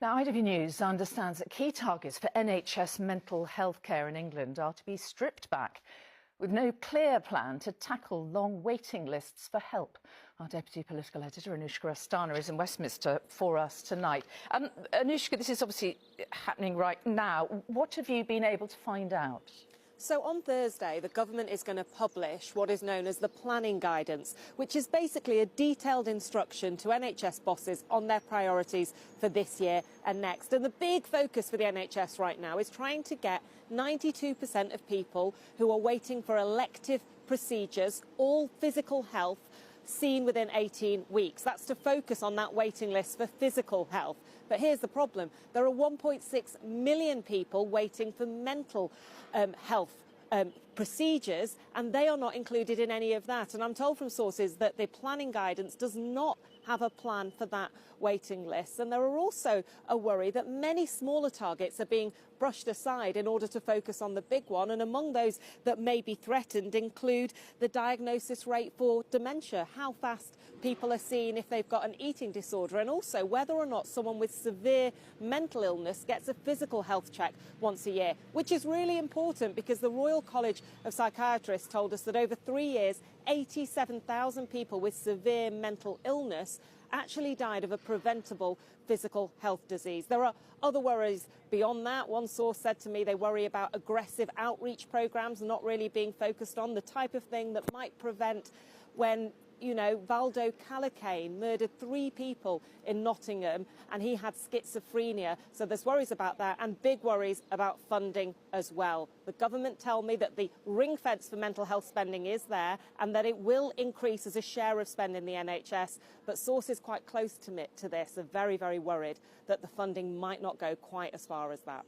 Now, ITV News understands that key targets for NHS mental health care in England are to be stripped back, with no clear plan to tackle long waiting lists for help. Our Deputy Political Editor, Anushka Astana, is in Westminster for us tonight. Anushka, this is obviously happening right now. What have you been able to find out? So on Thursday, the government is going to publish what is known as the planning guidance, which is basically a detailed instruction to NHS bosses on their priorities for this year and next. And the big focus for the NHS right now is trying to get 92% of people who are waiting for elective procedures, all physical health, seen within 18 weeks. That's to focus on that waiting list for physical health. But here's the problem. There are 1.6 million people waiting for mental health procedures, and they are not included in any of that. And I'm told from sources that the planning guidance does not have a plan for that waiting list. And there are also a worry that many smaller targets are being brushed aside in order to focus on the big one. And among those that may be threatened include the diagnosis rate for dementia, how fast people are seen if they've got an eating disorder, and also whether or not someone with severe mental illness gets a physical health check once a year, which is really important because the Royal College of Psychiatrists told us that over 3 years, 87,000 people with severe mental illness actually died of a preventable physical health disease. There are other worries beyond that. One source said to me they worry about aggressive outreach programmes not really being focused on the type of thing that might prevent when Valdo Calacane murdered 3 people in Nottingham and he had schizophrenia. So there's worries about that and big worries about funding as well. The government tell me that the ring fence for mental health spending is there and that it will increase as a share of spend in the NHS. But sources quite close to this are very, very worried that the funding might not go quite as far as that.